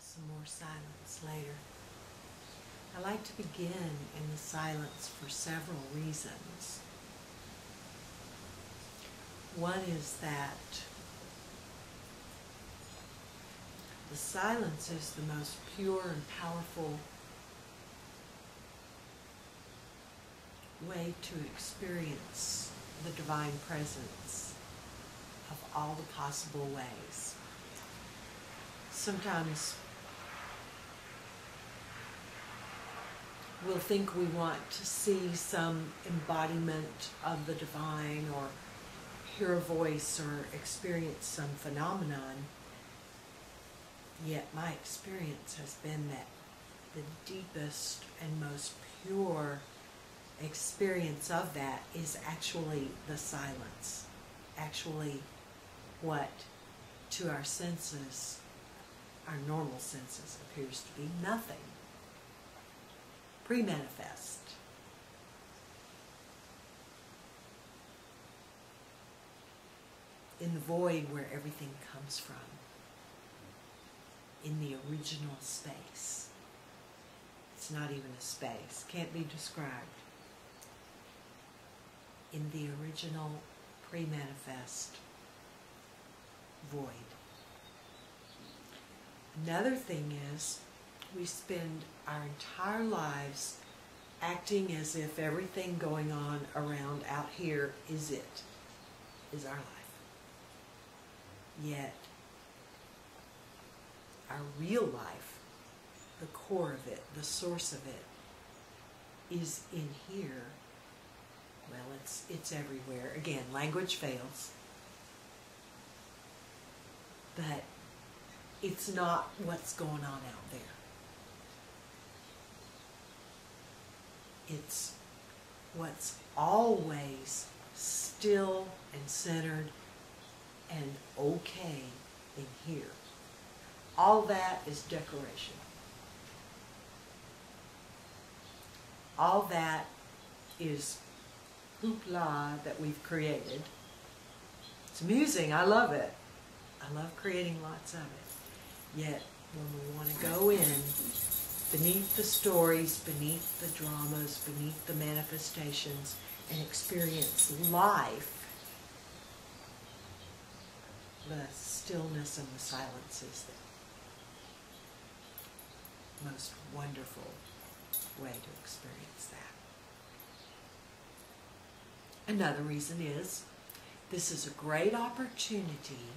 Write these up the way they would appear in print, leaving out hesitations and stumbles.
some more silence later. I like to begin in the silence for several reasons. One is that the silence is the most pure and powerful way to experience the divine presence of all the possible ways. Sometimes we'll think we want to see some embodiment of the divine or hear a voice or experience some phenomenon, yet my experience has been that the deepest and most pure experience of that is actually the silence, actually what to our senses, our normal senses, appears to be nothing, pre-manifest. In the void where everything comes from, in the original space. It's not even a space, can't be described. In the original pre-manifest void. Another thing is, we spend our entire lives acting as if everything going on around out here is our life. Yet, our real life, the core of it, the source of it, is in here. Well, it's everywhere. Again, language fails. But it's not what's going on out there. It's what's always still and centered and okay in here. All that is decoration. All that is hoopla that we've created. It's amusing. I love it. I love creating lots of it. Yet, when we want to go in, beneath the stories, beneath the dramas, beneath the manifestations, and experience life, the stillness and the silence is the most wonderful way to experience that. Another reason is this is a great opportunity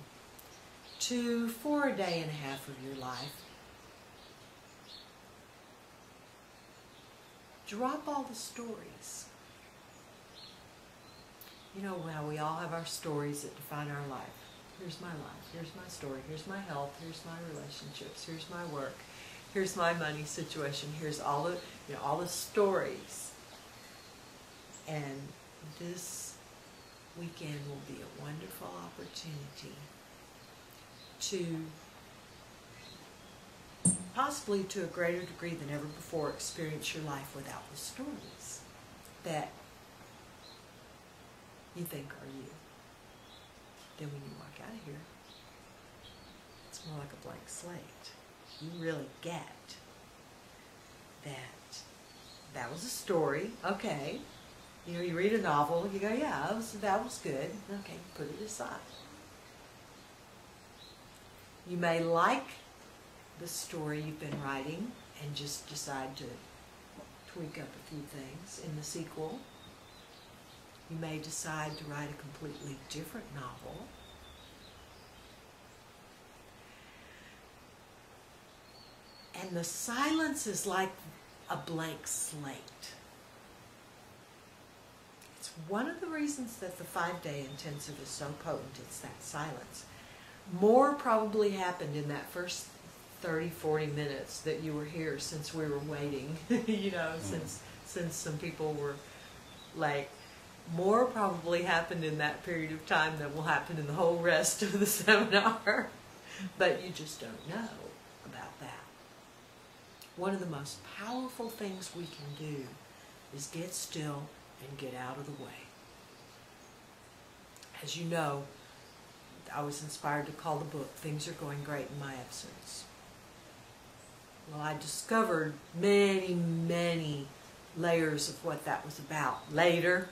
to, for a day and a half of your life, drop all the stories. You know how we all have our stories that define our life. Here's my life, here's my story, here's my health, here's my relationships, here's my work, here's my money situation, here's all the, all the stories. And this weekend will be a wonderful opportunity to, possibly to a greater degree than ever before, experience your life without the stories that you think are you. Then when you walk out of here, it's more like a blank slate. You really get that that was a story. Okay. You read a novel, you go, yeah, that was good. Okay, put it aside. You may like the story you've been writing and just decide to tweak up a few things in the sequel. You may decide to write a completely different novel. And the silence is like a blank slate. It's one of the reasons that the 5-day intensive is so potent. It's that silence. More probably happened in that first 30, 40 minutes that you were here since we were waiting, since some people were late. More probably happened in that period of time than will happen in the whole rest of the seminar. But you just don't know about that. One of the most powerful things we can do is get still and get out of the way. As you know, I was inspired to call the book "Things Are Going Great in My Absence." Well, I discovered many, many layers of what that was about later.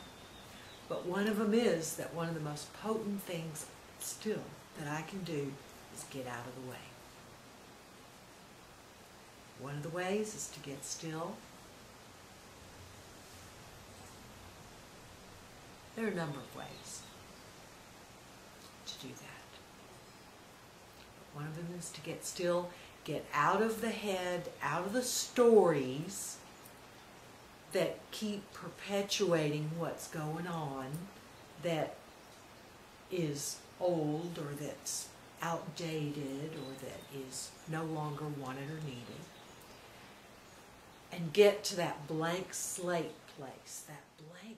But one of them is that one of the most potent things still that I can do is get out of the way. One of the ways is to get still. There are a number of ways to do that. But one of them is to get still, get out of the head, out of the stories that keep perpetuating what's going on that is old or that's outdated or that is no longer wanted or needed. And get to that blank slate place, that blank